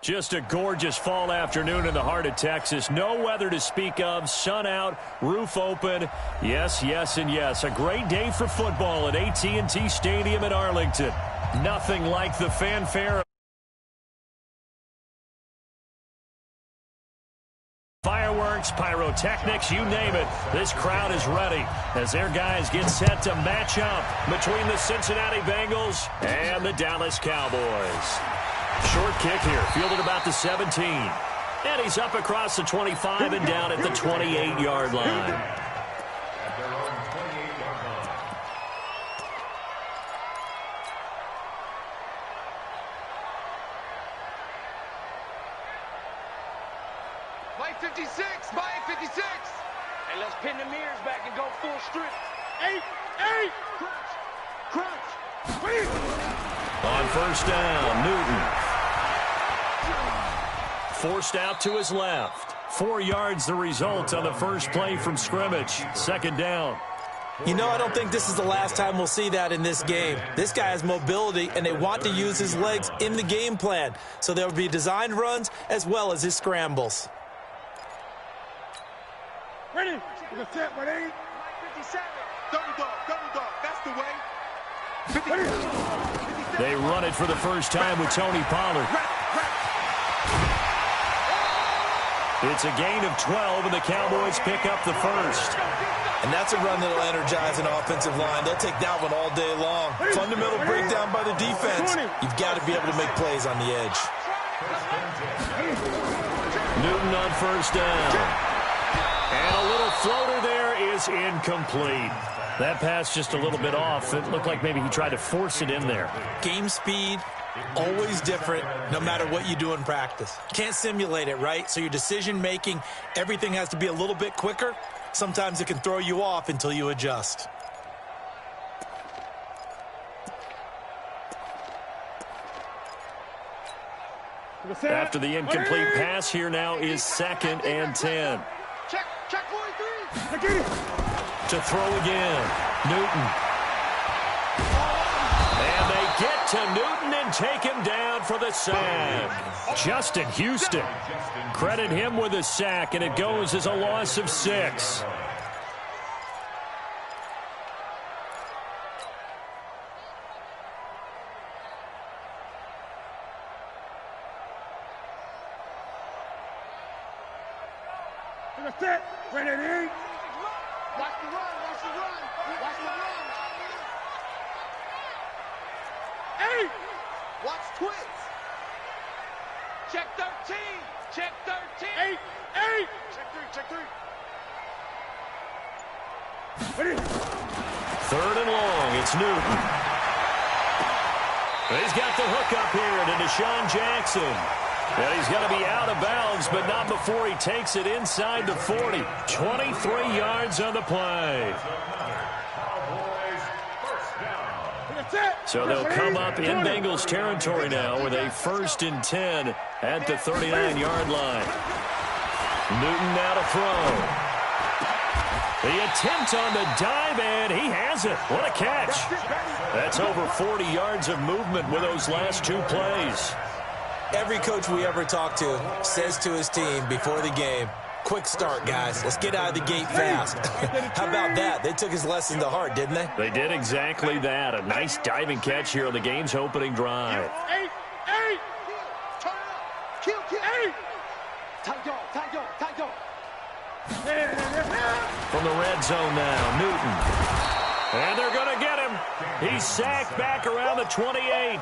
Just a gorgeous fall afternoon in the heart of Texas. No weather to speak of. Sun out, roof open. Yes, yes, and yes. A great day for football at AT&T Stadium in Arlington. Nothing like the fanfare. Fireworks, pyrotechnics, you name it. This crowd is ready as their guys get set to match up between the Cincinnati Bengals and the Dallas Cowboys. Short kick here, fielded about the 17. And he's up across the 25 and down at the 28-yard line. By 56, by 56. And let's pin the mirrors back and go full strip. 8, 8. Crunch, crunch. On first down, Newton. Forced out to his left. 4 yards the result on the first play from scrimmage. Second down. You know, I don't think this is the last time we'll see that in this game. This guy has mobility, and they want to use his legs in the game plan. So there will be designed runs as well as his scrambles. Ready? We're set, ready? 57. Double dog, that's the way. 50. They run it for the first time with Tony Pollard. It's a gain of 12, and the Cowboys pick up the first. And that's a run that will energize an offensive line. They'll take that one all day long. Fundamental breakdown by the defense. You've got to be able to make plays on the edge. Newton on first down. And a little floater there is incomplete. That pass just a little bit off. It looked like maybe he tried to force it in there. Game speed, always different, no matter what you do in practice. Can't simulate it, right? So your decision-making, everything has to be a little bit quicker. Sometimes it can throw you off until you adjust. After the incomplete pass, here now is 2nd and 10. Check 43. To throw again, Newton. And they get to Newton and take him down for the sack. Justin Houston. Credit him with a sack, and it goes as a loss of 6. Set. Ready. Watch the run. Watch the run. Watch the run. 8. Watch twitch. Check 13. Check 13. 8. 8. Check 3. Ready. 3rd and long. It's Newton. He's got the hook up here to Deshaun Jackson. And he's going to be out of bounds, but not before he takes it inside the 40. 23 yards on the play. So they'll come up in Bengals territory now with a 1st and 10 at the 39-yard line. Newton now to throw. The attempt on the dive, and he has it. What a catch. That's over 40 yards of movement with those last 2 plays. Every coach we ever talk to says to his team before the game, quick start, guys. Let's get out of the gate fast. How about that? They took his lesson to heart, didn't they? They did exactly that. A nice diving catch here on the game's opening drive. 8. Turn up. Kill. 8. Tight dog. From the red zone now, Newton. And they're going to get him. He's sacked back around the 28.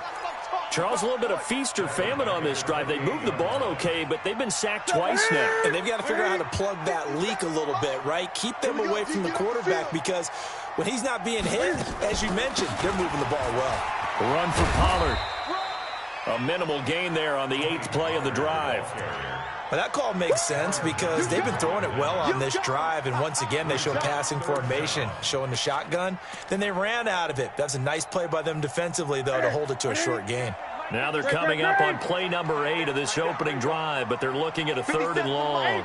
Charles, a little bit of feast or famine on this drive. They moved the ball okay, but they've been sacked twice now. And they've got to figure out how to plug that leak a little bit, right? Keep them away from the quarterback because when he's not being hit, as you mentioned, they're moving the ball well. Run for Pollard. A minimal gain there on the 8th play of the drive. Well, that call makes sense because they've been throwing it well on this drive, and once again, they show passing formation, showing the shotgun. Then they ran out of it. That's a nice play by them defensively, though, to hold it to a short gain. Now they're coming up on play number 8 of this opening drive, but they're looking at a 3rd and long.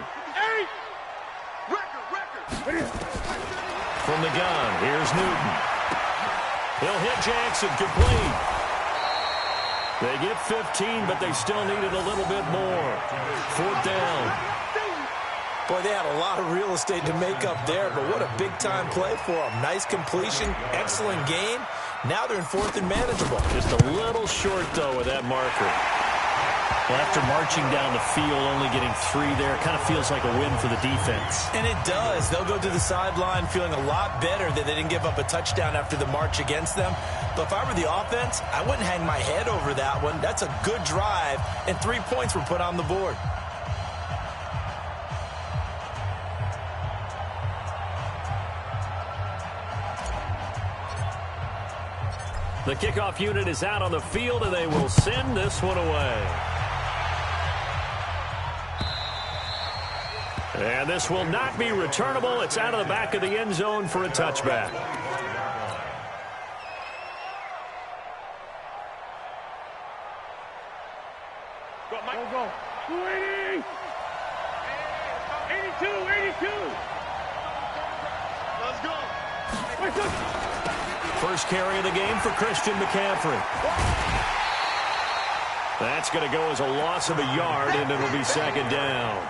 From the gun, here's Newton. He'll hit Jackson, complete. They get 15, but they still needed a little bit more. 4th down. Boy, they had a lot of real estate to make up there, but what a big-time play for them. Nice completion, excellent game. Now they're in 4th and manageable. Just a little short, though, with that marker. Well, after marching down the field, only getting 3 there, it kind of feels like a win for the defense. And it does. They'll go to the sideline feeling a lot better that they didn't give up a touchdown after the march against them. But if I were the offense, I wouldn't hang my head over that one. That's a good drive, and 3 points were put on the board. The kickoff unit is out on the field, and they will send this one away. And this will not be returnable. It's out of the back of the end zone for a touchback. Go. 280. 82. Let's go. First carry of the game for Christian McCaffrey. That's going to go as a loss of a yard, and it'll be 2nd down.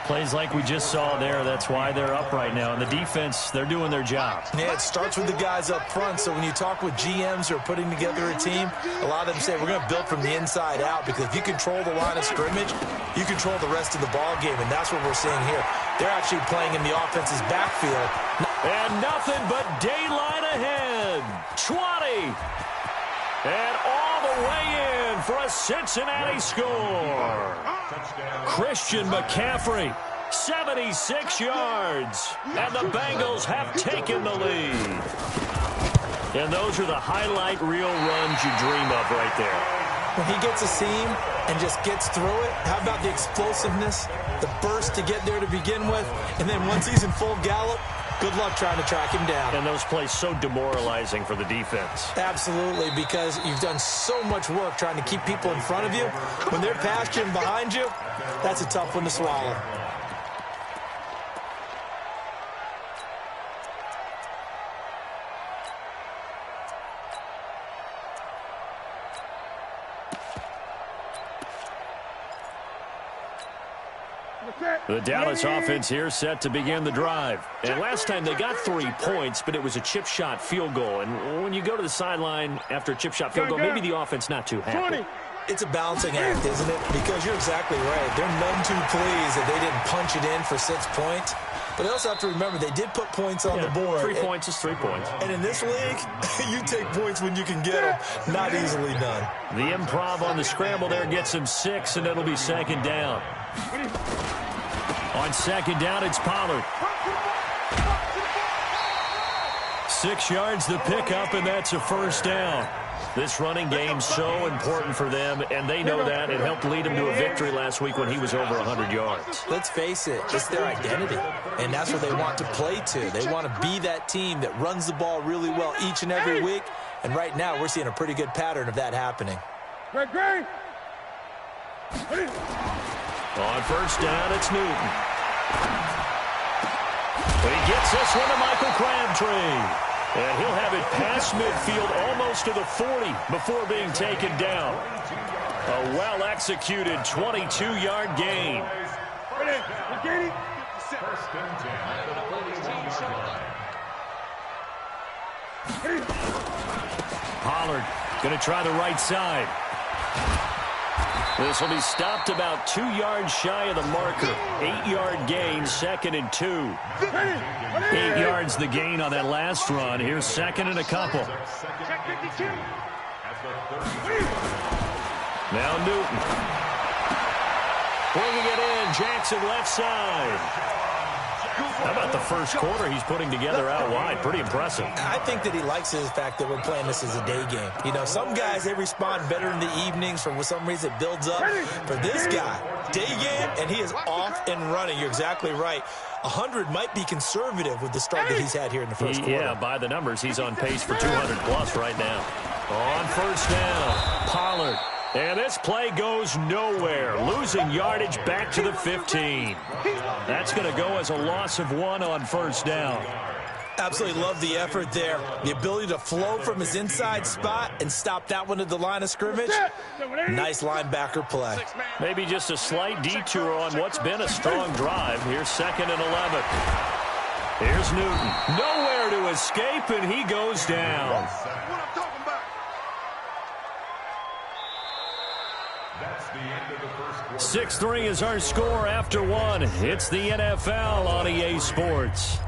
Plays like we just saw there. That's why they're up right now. And the defense, they're doing their job. Yeah, it starts with the guys up front. So when you talk with GMs who are putting together a team, a lot of them say we're going to build from the inside out, because if you control the line of scrimmage, you control the rest of the ball game, and that's what we're seeing here. They're actually playing in the offense's backfield. And nothing but daylight ahead. 20. And all the way in for a Cincinnati score. Christian McCaffrey, 76 yards. And the Bengals have taken the lead. And those are the highlight reel runs you dream of right there. When he gets a seam and just gets through it, how about the explosiveness, the burst to get there to begin with, and then once he's in full gallop, good luck trying to track him down. And those plays so demoralizing for the defense. Absolutely, because you've done so much work trying to keep people in front of you. When they're past you and behind you, that's a tough one to swallow. The Dallas offense here set to begin the drive. And last time they got 3 points, but it was a chip shot field goal. And when you go to the sideline after a chip shot field goal, maybe the offense not too happy. It's a balancing act, isn't it? Because you're exactly right. They're none too pleased that they didn't punch it in for 6 points. But they also have to remember they did put points on the board. 3 points is 3 points. And in this league, you take points when you can get them. Not easily done. The improv on the scramble there gets him 6, and it'll be 2nd down. On 2nd down, it's Pollard. 6 yards the pickup, and that's a 1st down. This running game's so important for them, and they know that. It helped lead them to a victory last week when he was over 100 yards. Let's face it, it's their identity, and that's what they want to play to. They want to be that team that runs the ball really well each and every week, and right now we're seeing a pretty good pattern of that happening. Great. On 1st down, it's Newton. But he gets this one to Michael Crabtree. And he'll have it past midfield almost to the 40 before being taken down. A well-executed 22-yard gain. Pollard going to try the right side. This will be stopped about 2 yards shy of the marker. 8-yard gain, 2nd and 2. 8 yards the gain on that last run. Here's 2nd and a couple. Now Newton. Bringing it in, Jackson left side. How about the first quarter he's putting together out wide? Pretty impressive. I think that he likes the fact that we're playing this as a day game. You know, some guys, they respond better in the evenings. For some reason, it builds up. For this guy, day game, and he is off and running. You're exactly right. 100 might be conservative with the start that he's had here in the first quarter. Yeah, by the numbers, he's on pace for 200-plus right now. On 1st down, Pollard. And this play goes nowhere. Losing yardage back to the 15. That's going to go as a loss of 1 on 1st down. Absolutely love the effort there. The ability to flow from his inside spot and stop that one at the line of scrimmage. Nice linebacker play. Maybe just a slight detour on what's been a strong drive. Here's 2nd and 11. Here's Newton. Nowhere to escape, and he goes down. 6-3 is our score after 1. It's the NFL on EA Sports.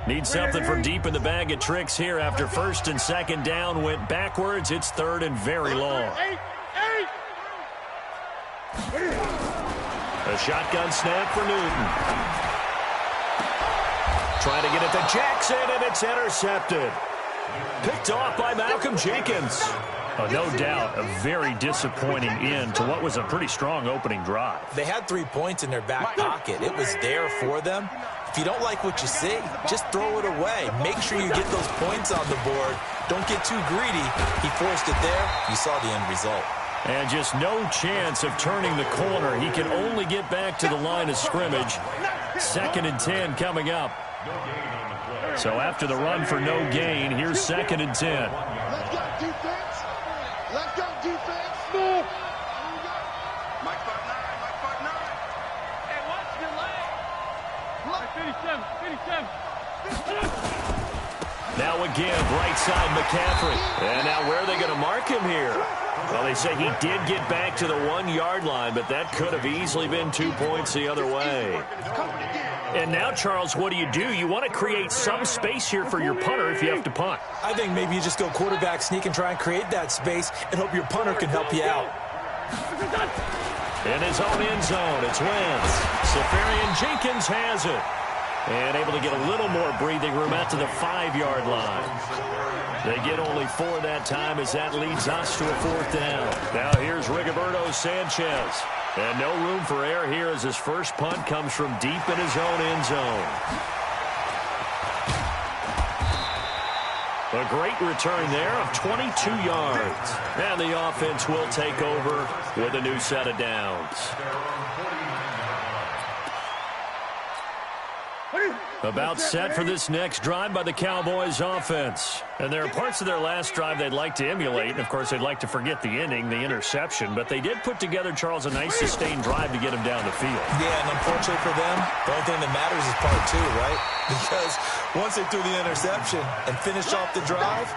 Need something from deep in the bag of tricks here after 1st and 2nd down went backwards. It's 3rd and very long. A shotgun snap for Newton. Trying to get it to Jackson, and it's intercepted. Picked off by Malcolm Jenkins. Oh, no doubt a very disappointing end to what was a pretty strong opening drive. They had 3 points in their back pocket. It was there for them. If you don't like what you see, just throw it away. Make sure you get those points on the board. Don't get too greedy. He forced it there. You saw the end result. And just no chance of turning the corner. He can only get back to the line of scrimmage. 2nd and 10 coming up. So after the run for no gain, here's 2nd and 10. Let's go defense. Let's go defense. Move. Mike 5'9", Mike 5'9". Hey, watch your leg. 57. Now again, right side McCaffrey. And now where are they going to mark him here? Well, they say he did get back to the 1-yard line, but that could have easily been 2 points the other way. And now, Charles, what do? You want to create some space here for your punter if you have to punt. I think maybe you just go quarterback sneak and try and create that space and hope your punter can help you out. In his own end zone, it's Wentz. Safarian Jenkins has it. And able to get a little more breathing room out to the 5-yard line. They get only 4 that time as that leads us to a 4th down. Now here's Rigoberto Sanchez. And no room for error here as his first punt comes from deep in his own end zone. A great return there of 22 yards. And the offense will take over with a new set of downs. About set for this next drive by the Cowboys offense. And there are parts of their last drive they'd like to emulate. And, of course, they'd like to forget the ending, the interception. But they did put together, Charles, a nice sustained drive to get him down the field. Yeah, and unfortunately for them, the only thing that matters is part 2, right? Because once they threw the interception and finished off the drive,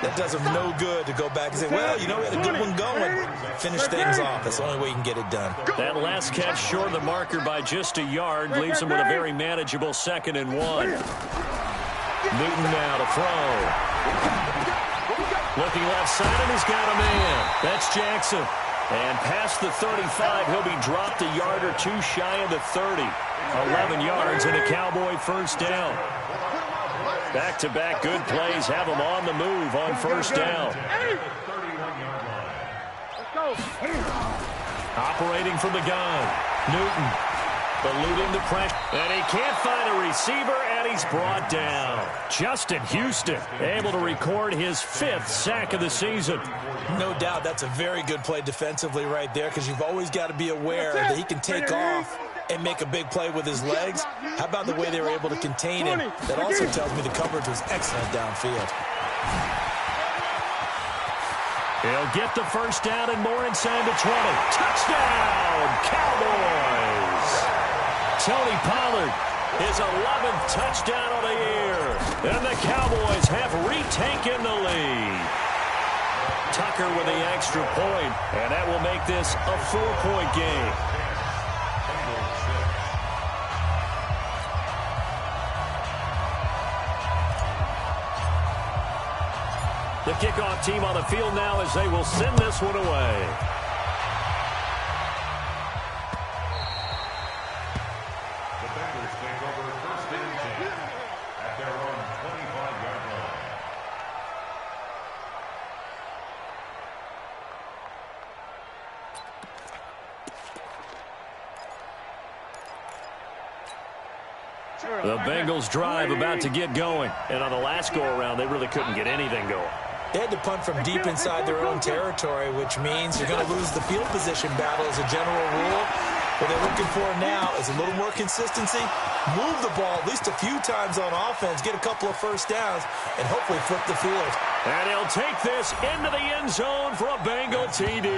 that does them no good to go back and say, well, you know, we had a good one going. Finish things off. That's the only way you can get it done. That last catch short of the marker by just a yard leaves him with a very manageable 2nd and 1. Newton now to throw. Looking left side, and he's got a man. That's Jackson. And past the 35, he'll be dropped a yard or 2 shy of the 30. 11 yards and a Cowboy first down. Back-to-back good plays have him on the move on first down. Operating from the gun, Newton. Eluding the pressure, and he can't find a receiver, and he's brought down. Justin Houston able to record his 5th sack of the season. No doubt that's a very good play defensively right there, because you've always got to be aware that he can take off and make a big play with his legs. How about the way they were able to contain him? That also tells me the coverage was excellent downfield. He'll get the first down and more inside the 20. Touchdown, Cowboys! Tony Pollard, his 11th touchdown of the year. And the Cowboys have retaken the lead. Tucker with the extra point, and that will make this a 4-point game. The kickoff team on the field now as they will send this one away. The Bengals take over 1st and 10 at their own 25-yard line. The Bengals drive about to get going. And on the last go-around, they really couldn't get anything going. They had to punt from deep inside their own territory, which means you're going to lose the field position battle as a general rule. What they're looking for now is a little more consistency, move the ball at least a few times on offense, get a couple of first downs, and hopefully flip the field. And he'll take this into the end zone for a Bengal TD.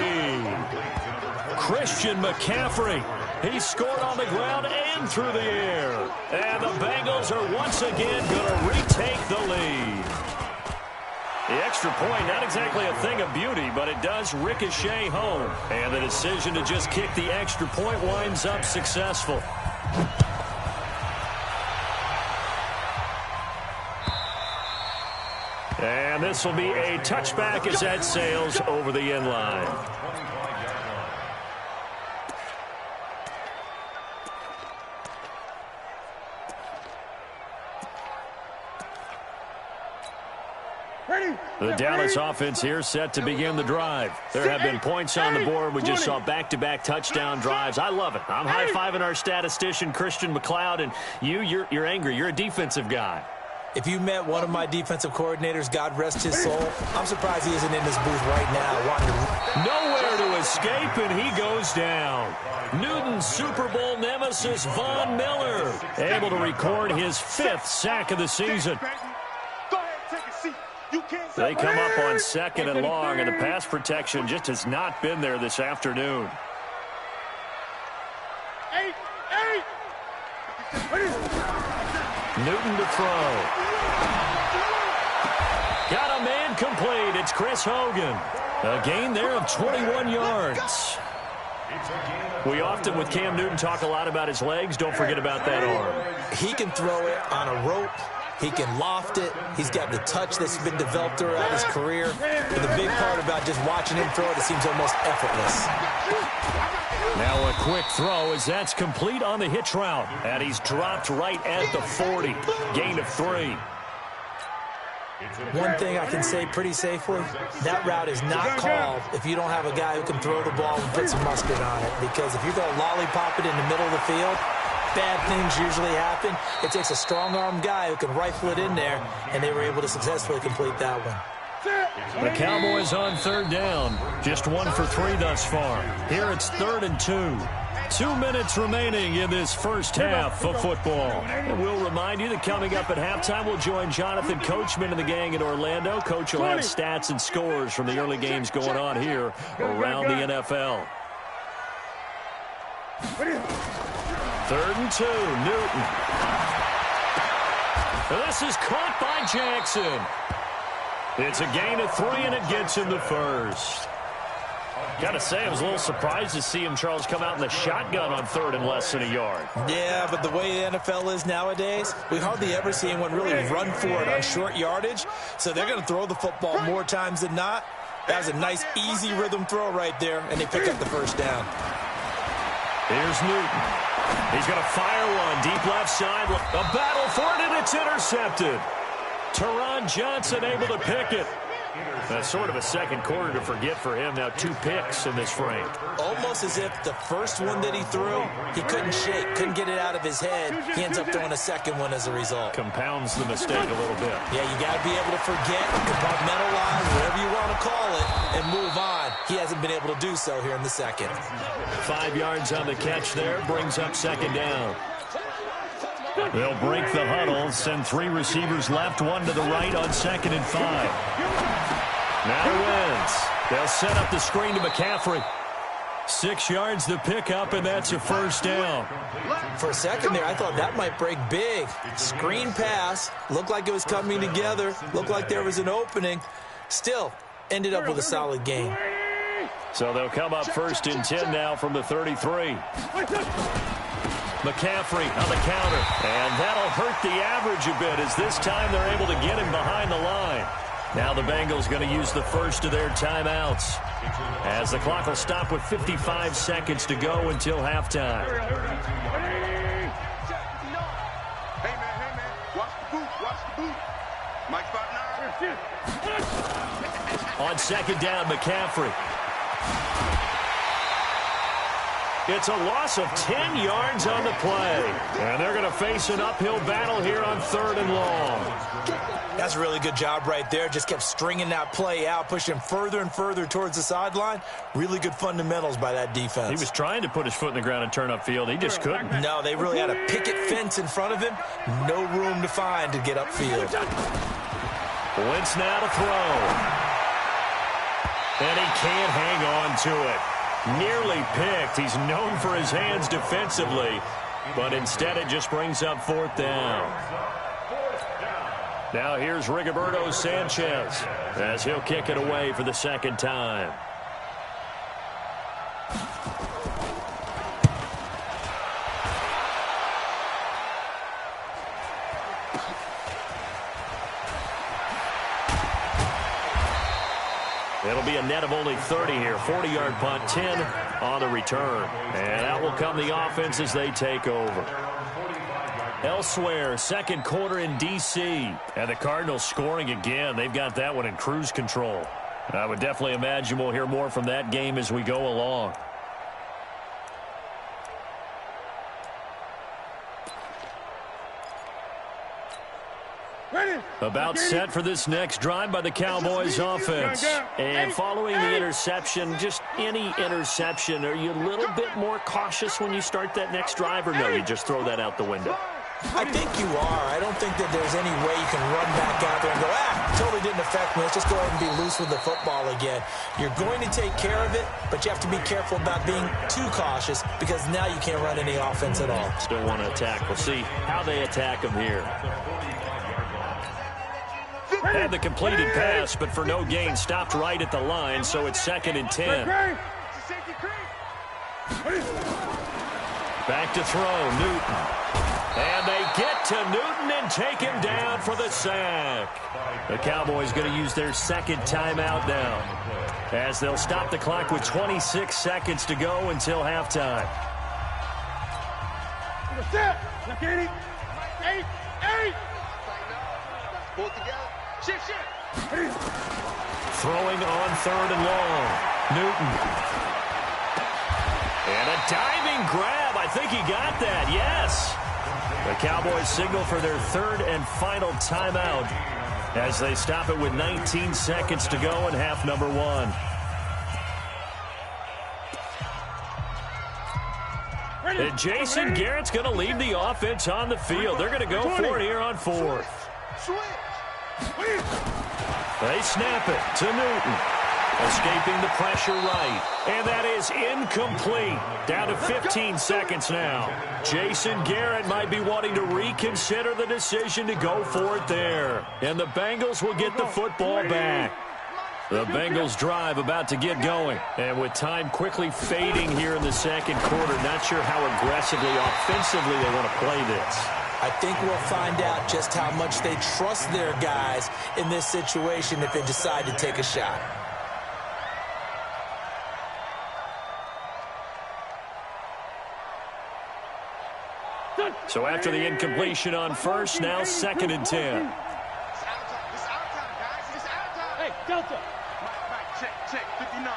Christian McCaffrey. He scored on the ground and through the air. And the Bengals are once again going to retake the lead. The extra point, not exactly a thing of beauty, but it does ricochet home. And the decision to just kick the extra point winds up successful. And this will be a touchback as that sails over the end line. The Dallas offense here set to begin the drive. There have been points on the board. We just saw back-to-back touchdown drives. I love it. I'm high-fiving our statistician, Christian McLeod, and you're angry. You're a defensive guy. If you met one of my defensive coordinators, God rest his soul, I'm surprised he isn't in this booth right now. Nowhere to escape, and he goes down. Newton's Super Bowl nemesis, Von Miller, able to record his 5th sack of the season. They come up on 2nd and long, and the pass protection just has not been there this afternoon. Newton to throw. Got a man complete. It's Chris Hogan. A gain there of 21 yards. We often, with Cam Newton, talk a lot about his legs. Don't forget about that arm. He can throw it on a rope. He can loft it. He's got the touch that's been developed throughout his career. And the big part about just watching him throw it seems almost effortless. Now a quick throw as that's complete on the hitch route. And he's dropped right at the 40. Gain of 3. One thing I can say pretty safely, that route is not called if you don't have a guy who can throw the ball and put some mustard on it. Because if you're going to lollipop it in the middle of the field, bad things usually happen. It takes a strong-armed guy who can rifle it in there, and they were able to successfully complete that one. The Cowboys on 3rd down. Just 1 for 3 thus far. Here it's 3rd and 2. 2 minutes remaining in this first half of football. And we'll remind you that coming up at halftime, we'll join Jonathan Coachman and the gang in Orlando. Coach will have stats and scores from the early games going on here around the NFL. 3rd and 2, Newton. This is caught by Jackson. It's a gain of 3, and it gets him the first. Got to say, I was a little surprised to see him, Charles, come out in the shotgun on 3rd and less than a yard. Yeah, but the way the NFL is nowadays, we hardly ever see anyone really run for it on short yardage. So they're going to throw the football more times than not. That was a nice, easy rhythm throw right there, and they pick up the first down. Here's Newton. He's going to fire one deep left side. A battle for it, and it's intercepted. Teron Johnson able to pick it. That's sort of a second quarter to forget for him. Now 2 picks in this frame. Almost as if the first one that he threw, he couldn't shake, couldn't get it out of his head. He ends up throwing a second one as a result. Compounds the mistake a little bit. Yeah, you got to be able to forget, compartmentalize, whatever you want to call it, and move on. He hasn't been able to do so here in the second. 5 yards on the catch there. Brings up 2nd down. They'll break the huddle, send 3 receivers left, 1 to the right on 2nd and 5. Now wins. They'll set up the screen to McCaffrey. 6 yards to pick up, and that's a first down. For a second there, I thought that might break big. Screen pass, looked like it was coming together, looked like there was an opening. Still, ended up with a solid gain. So they'll come up 1st and 10 now from the 33. McCaffrey on the counter, and that'll hurt the average a bit as this time they're able to get him behind the line. Now the Bengals going to use the first of their timeouts as the clock will stop with 55 seconds to go until halftime. Hey, man, watch the boot. Mike 5'9". On 2nd down, McCaffrey. It's a loss of 10 yards on the play. And they're going to face an uphill battle here on 3rd and long. That's a really good job right there. Just kept stringing that play out, pushing further and further towards the sideline. Really good fundamentals by that defense. He was trying to put his foot in the ground and turn upfield. He just couldn't. No, they really had a picket fence in front of him. No room to find to get upfield. Wentz now to throw. And he can't hang on to it. Nearly picked. He's known for his hands defensively, but instead it just brings up 4th down. Now here's Rigoberto Sanchez as he'll kick it away for the 2nd time. It'll be a net of only 30 here. 40-yard punt, 10 on the return. And out will come the offense as they take over. Elsewhere, 2nd quarter in D.C. And the Cardinals scoring again. They've got that one in cruise control. I would definitely imagine we'll hear more from that game as we go along. About set for this next drive by the Cowboys offense. And following the interception, just any interception, are you a little bit more cautious when you start that next drive, or no, you just throw that out the window? I think you are. I don't think that there's any way you can run back out there and go, totally didn't affect me. Let's just go ahead and be loose with the football again. You're going to take care of it, but you have to be careful about being too cautious because now you can't run any offense at all. Still want to attack. We'll see how they attack them here. Had the completed pass, but for no gain, stopped right at the line, so it's 2nd and 10. Back to throw, Newton. And they get to Newton and take him down for the sack. The Cowboys going to use their 2nd timeout now, as they'll stop the clock with 26 seconds to go until halftime. Pull together. Shift. Throwing on 3rd and long. Newton. And a diving grab. I think he got that. Yes. The Cowboys signal for their 3rd and final timeout as they stop it with 19 seconds to go in half number 1. And Jason Garrett's going to lead the offense on the field. They're going to go for it here on 4th. They snap it to Newton. Escaping the pressure right. And that is incomplete. Down to 15 seconds now. Jason Garrett might be wanting to reconsider the decision to go for it there. And the Bengals will get the football back. The Bengals drive about to get going. And with time quickly fading here in the 2nd quarter, not sure how aggressively, offensively they want to play this. I think we'll find out just how much they trust their guys in this situation if they decide to take a shot. So after the incompletion on 1st, now 2nd and 10. Hey, Delta. Check. 59.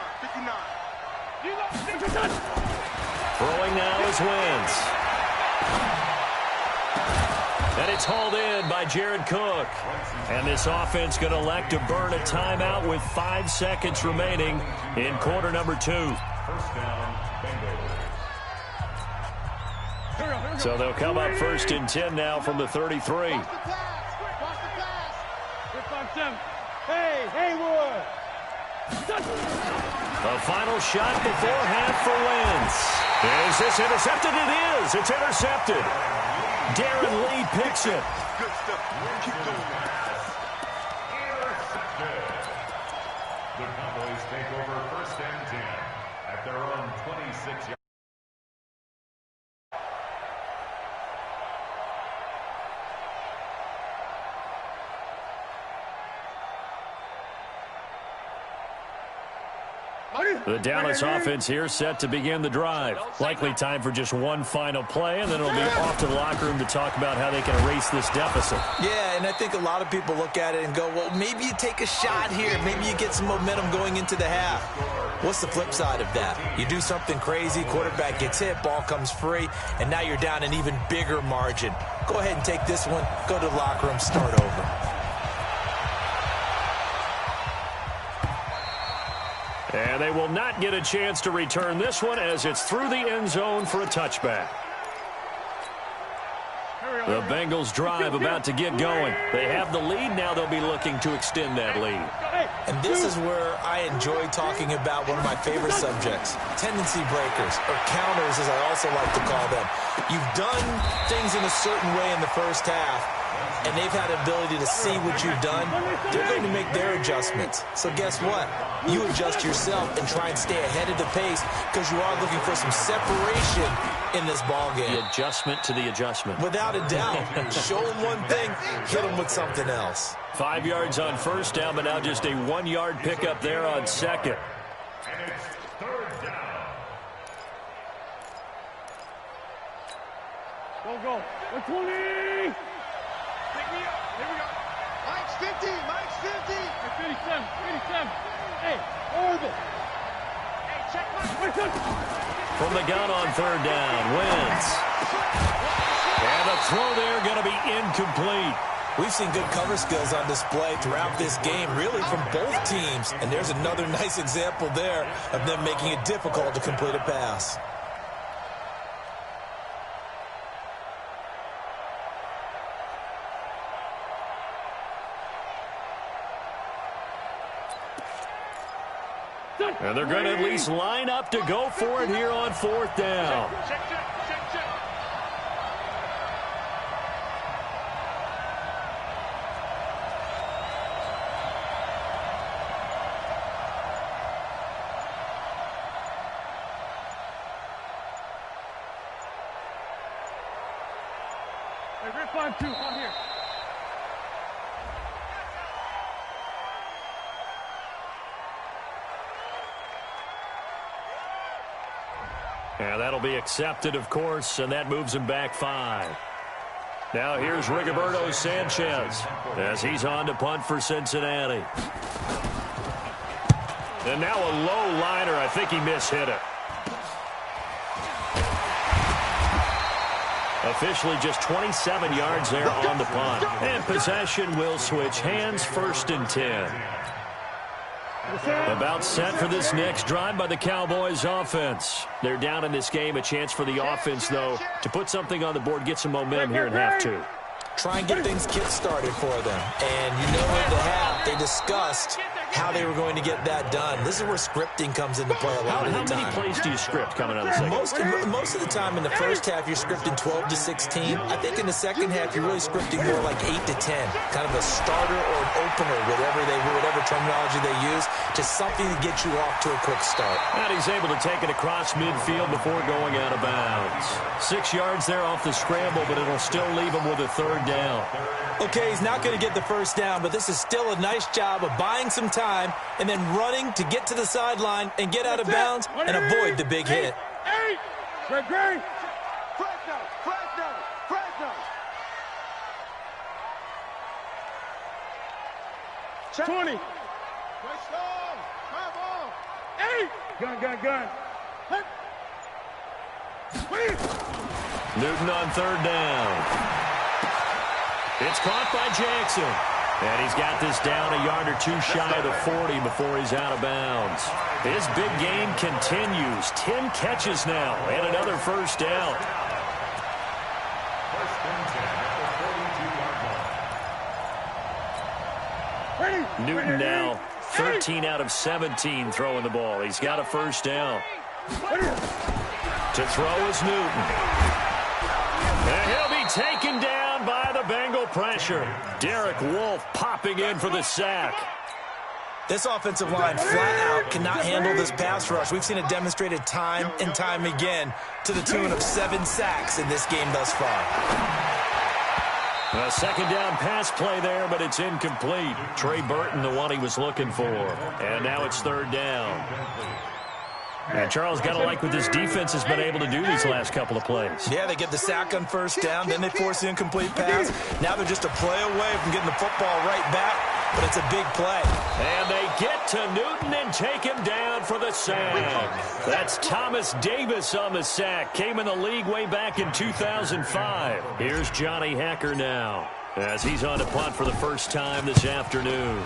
Throwing now is Wentz. And it's hauled in by Jared Cook. And this offense going to elect to burn a timeout with 5 seconds remaining in quarter number 2. First down, Bengals. So they'll come up 1st and 10 now from the 33. Hey, Haywood. The final shot before half for Wentz. Is this intercepted? It is. It's intercepted. Darren Lee picks it. Good stuff. Keep doing that. Intercepted. The Cowboys take over 1st and 10 at their own 26-yard. The Dallas offense here set to begin the drive. Likely time for just one final play, and then it'll be off to the locker room to talk about how they can erase this deficit. Yeah, and I think a lot of people look at it and go, well, maybe you take a shot here. Maybe you get some momentum going into the half. What's the flip side of that? You do something crazy, quarterback gets hit, ball comes free, and now you're down an even bigger margin. Go ahead and take this one, go to the locker room, start over. And they will not get a chance to return this one as it's through the end zone for a touchback. The Bengals drive about to get going. They have the lead. Now they'll be looking to extend that lead. And this is where I enjoy talking about one of my favorite subjects, tendency breakers, or counters as I also like to call them. You've done things in a certain way in the first half, and they've had the ability to see what you've done. They're going to make their adjustments. So guess what? You adjust yourself and try and stay ahead of the pace because you are looking for some separation in this ball game. The adjustment to the adjustment. Without a doubt. Show them one thing, hit them with something else. 5 yards on first down, but now just a 1 yard pickup there on second. And it's third down. Go. 120. Pick me up. Here we go. Mike's 50. Mike's 50. 57. Hey, Orville. Hey, check Mike. From the gun on third down, Wentz. And the throw there going to be incomplete. We've seen good cover skills on display throughout this game, really from both teams. And there's another nice example there of them making it difficult to complete a pass. And they're going to at least line up to go for it here on fourth down. Check. Hey, Red 5-2, on here. And that'll be accepted, of course, and that moves him back 5. Now here's Rigoberto Sanchez as he's on to punt for Cincinnati. And now a low liner. I think he mishit it. Officially just 27 yards there on the punt. And possession will switch hands, 1st and 10. About set for this next drive by the Cowboys offense. They're down in this game. A chance for the offense, though, to put something on the board, get some momentum here in half 2. Try and get things kick-started for them. And you know at the half, they discussed how they were going to get that done. This is where scripting comes into play a lot of the time. How many plays do you script coming out of the second? Most of the time in the first half, you're scripting 12 to 16. I think in the second half, you're really scripting more like 8 to 10. Kind of a starter or an opener, whatever terminology they use, just something to get you off to a quick start. And he's able to take it across midfield before going out of bounds. 6 yards there off the scramble, but it'll still leave him with a third down. Okay, he's not going to get the first down, but this is still a nice job of buying some time and then running to get to the sideline and get out of bounds and avoid the big hit. Gregory. Check. 20. Nice ball. Come on. 8. Gun. Newton on third down. It's caught by Jackson. And he's got this down a yard or two shy of the 40 before he's out of bounds. His big game continues. 10 catches now and another first down. First and 10 at the 42-yard line. Newton now 13 out of 17 throwing the ball. He's got a first down. To throw is Newton. And he'll be taken down by the Bengal pressure. Derek Wolfe popping in for the sack. This offensive line flat out cannot handle this pass rush. We've seen it demonstrated time and time again to the tune of 7 sacks in this game thus far. A second down pass play there, but it's incomplete. Trey Burton, the one he was looking for. And now it's third down. And Charles, got to like what this defense has been able to do these last couple of plays. Yeah, they get the sack on first down, then they force the incomplete pass. Now they're just a play away from getting the football right back but it's a big play. And they get to Newton and take him down for the sack. That's Thomas Davis on the sack. Came in the league way back in 2005. Here's Johnny Hacker now as he's on to punt for the first time this afternoon.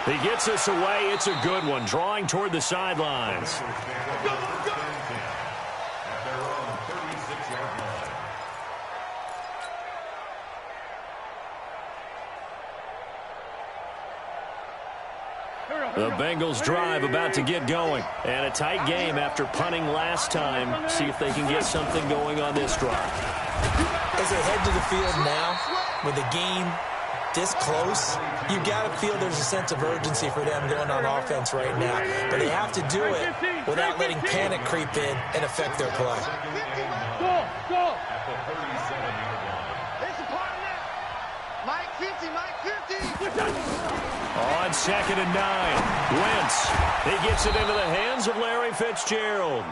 He gets us away. It's a good one, drawing toward the sidelines. The Bengals drive about to get going. And a tight game after punting last time. See if they can get something going on this drive. As they head to the field now, with the game this close, you've got to feel there's a sense of urgency for them going on offense right now. But they have to do it without letting panic creep in and affect their play. Go! Mike 50, Mike 50. On 2nd and 9, Wentz. He gets it into the hands of Larry Fitzgerald.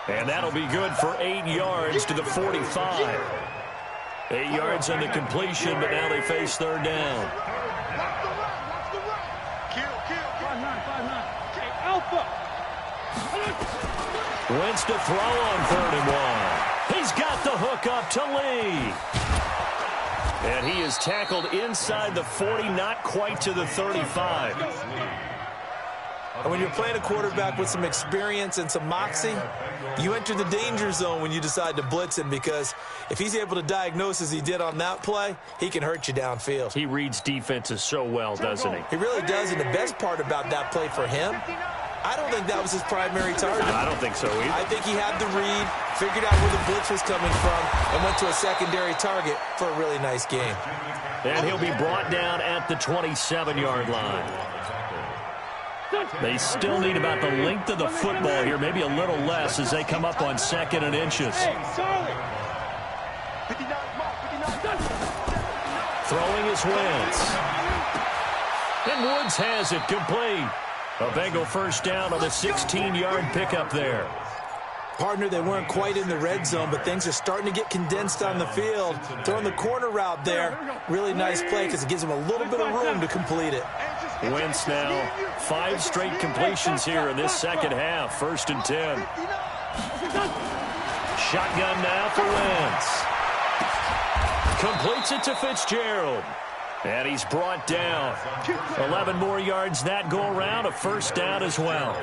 And that'll be good for 8 yards to the 45. 8 yards on the completion, but now they face third down. Kill. 5-9. Hey, Alpha. Wentz to throw on 3rd and 1. He's got the hook up to Lee. And he is tackled inside the 40, not quite to the 35. And when you're playing a quarterback with some experience and some moxie, you enter the danger zone when you decide to blitz him, because if he's able to diagnose as he did on that play, he can hurt you downfield. He reads defenses so well, doesn't he? He really does, and the best part about that play for him, I don't think that was his primary target. I don't think so either. I think he had the read, figured out where the blitz was coming from, and went to a secondary target for a really nice game. And he'll be brought down at the 27-yard line. They still need about the length of the football here, maybe a little less as they come up on 2nd and inches. Throwing is Wentz. And Woods has it complete. A Bengal first down on the 16-yard pickup there. Partner, they weren't quite in the red zone, but things are starting to get condensed on the field. Throwing the corner route there, really nice play because it gives them a little bit of room to complete it. Wentz now 5 straight completions here in this second half. 1st and 10. Shotgun now for Wentz. Completes it to Fitzgerald. And he's brought down. 11 more yards that go around. A first down as well.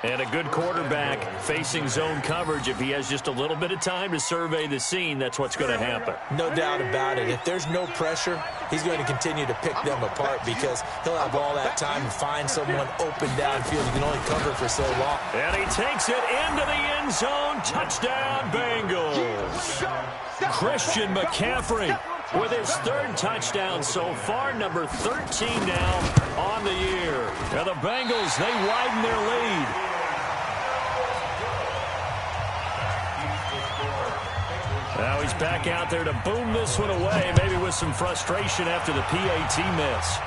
And a good quarterback facing zone coverage. If he has just a little bit of time to survey the scene, that's what's going to happen. No doubt about it. If there's no pressure, he's going to continue to pick them apart because he'll have all that time to find someone open downfield. You can only cover for so long. And he takes it into the end zone. Touchdown, Bengals. Christian McCaffrey with his 3rd touchdown so far, number 13 now on the year. And the Bengals, they widen their lead. Now he's back out there to boom this one away, maybe with some frustration after the PAT miss.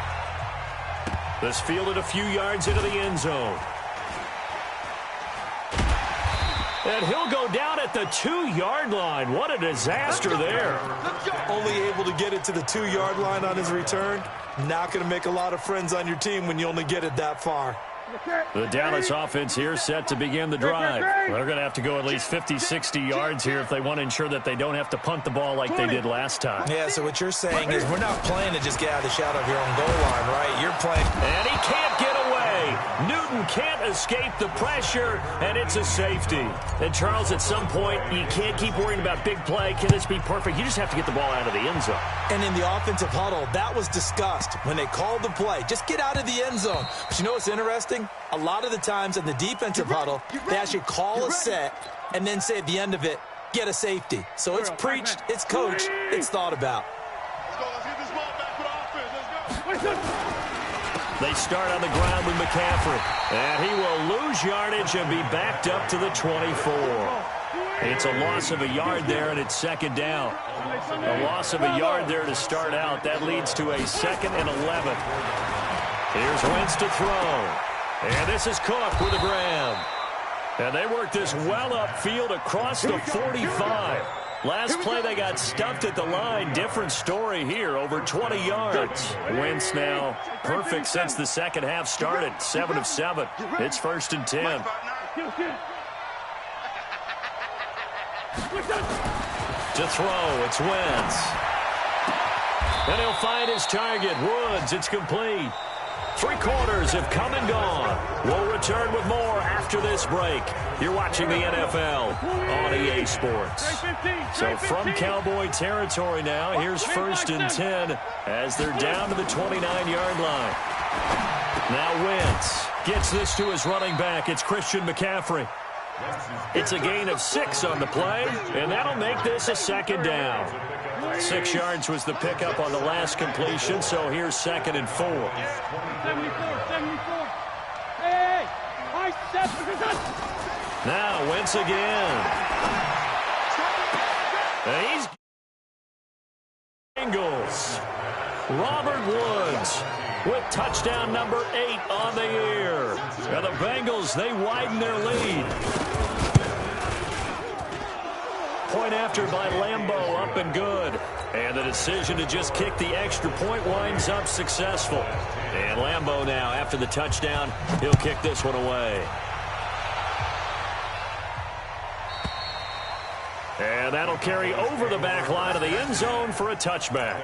This fielded a few yards into the end zone. And he'll go down at the 2-yard line. What a disaster there. Only able to get it to the 2-yard line on his return. Not going to make a lot of friends on your team when you only get it that far. The Dallas offense here set to begin the drive. They're going to have to go at least 50, 60 yards here if they want to ensure that they don't have to punt the ball like they did last time. Yeah, so what you're saying is we're not playing to just get out of the shadow of your own goal line, right? You're playing. And he can't get away. Newton can't escape the pressure, and it's a safety. And, Charles, at some point, you can't keep worrying about big play. Can this be perfect? You just have to get the ball out of the end zone. And in the offensive huddle, that was discussed when they called the play. Just get out of the end zone. But you know what's interesting? A lot of the times in the defensive huddle, they actually call a set and then say at the end of it, get a safety. So it's preached, it's coached, it's thought about. Let's get this ball back for the offense. Let's go. They start on the ground with McCaffrey. And he will lose yardage and be backed up to the 24. It's a loss of a yard there, and it's 2nd down. A loss of a yard there to start out. That leads to a 2nd and 11. Here's Wentz to throw. And this is Cook with a grab. And they work this well upfield across the 45. Last play, they got stuffed at the line. Different story here, over 20 yards. Wentz now perfect since the second half started, 7 of 7. It's 1st and 10. To throw, it's Wentz. And he'll find his target, Woods. It's complete. 3 quarters have come and gone. We'll return with more after this break. You're watching the NFL on EA Sports. So from Cowboy territory now, here's 1st and 10 as they're down to the 29-yard line. Now Wentz gets this to his running back. It's Christian McCaffrey. It's a gain of 6 on the play, and that'll make this a 2nd down. 6 yards was the pickup on the last completion, so here's 2nd and 4. 74. Hey, I said now Wentz again. And he's Bengals. Robert Woods with touchdown number 8 on the year. And the Bengals, they widen their lead. Point after by Lambeau, up and good. And the decision to just kick the extra point winds up successful. And Lambeau now, after the touchdown, he'll kick this one away. And that'll carry over the back line of the end zone for a touchback.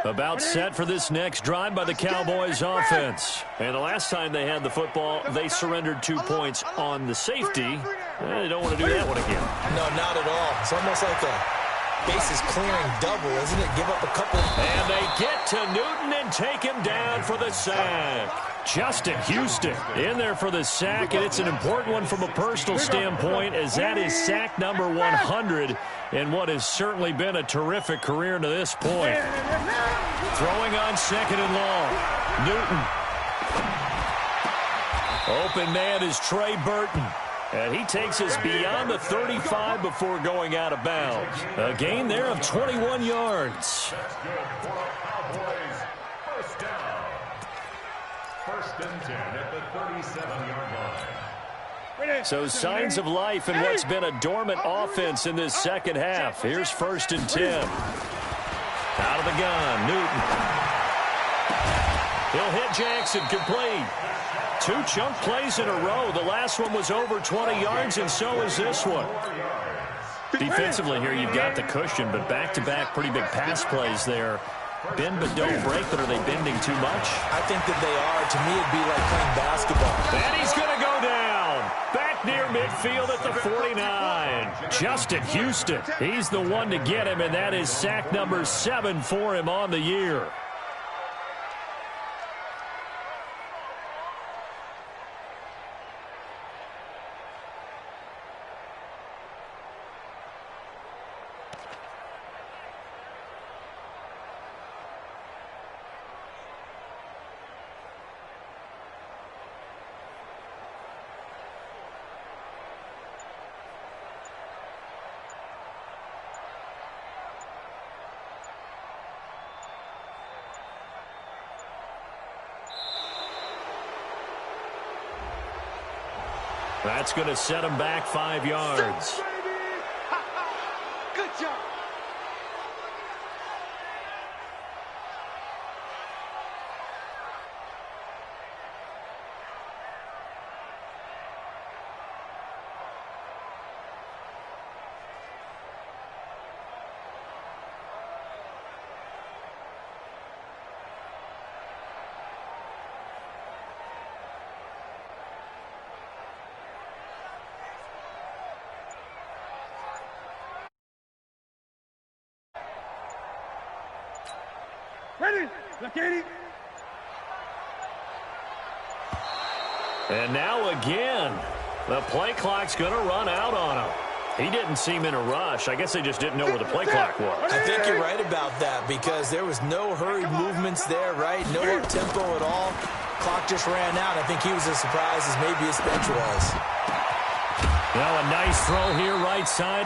About set for this next drive by the Cowboys offense. And the last time they had the football, they surrendered 2 points on the safety. They don't want to do that one again. No, not at all. It's almost like a bases clearing double, isn't it? Give up a couple. And they get to Newton and take him down for the sack. Justin Houston in there for the sack, and it's an important one from a personal standpoint, as that is sack number 100 in what has certainly been a terrific career to this point. Throwing on 2nd and long. Newton. Open man is Trey Burton. And he takes us beyond the 35 before going out of bounds. A gain there of 21 yards. That's good for the Cowboys. 1st down. 1st and 10 at the 37-yard line. So signs of life in what's been a dormant offense in this second half. Here's 1st and 10. Out of the gun, Newton. He'll hit Jackson, complete. 2 chunk plays in a row. The last one was over 20 yards, and so is this one. Defensively here, you've got the cushion, but back-to-back pretty big pass plays there. Bend but don't break, but are they bending too much? I think that they are. To me, it'd be like playing basketball. And he's going to go down. Back near midfield at the 49. Justin Houston, he's the one to get him, and that is sack number 7 for him on the year. That's going to set him back 5 yards. Good job. Ready? Look at it. And now again, the play clock's going to run out on him. He didn't seem in a rush. I guess they just didn't know where the play clock was. I think you're right about that because there was no hurried movements there, right? No up-tempo at all. Clock just ran out. I think he was as surprised as maybe his bench was. Now a nice throw here right side.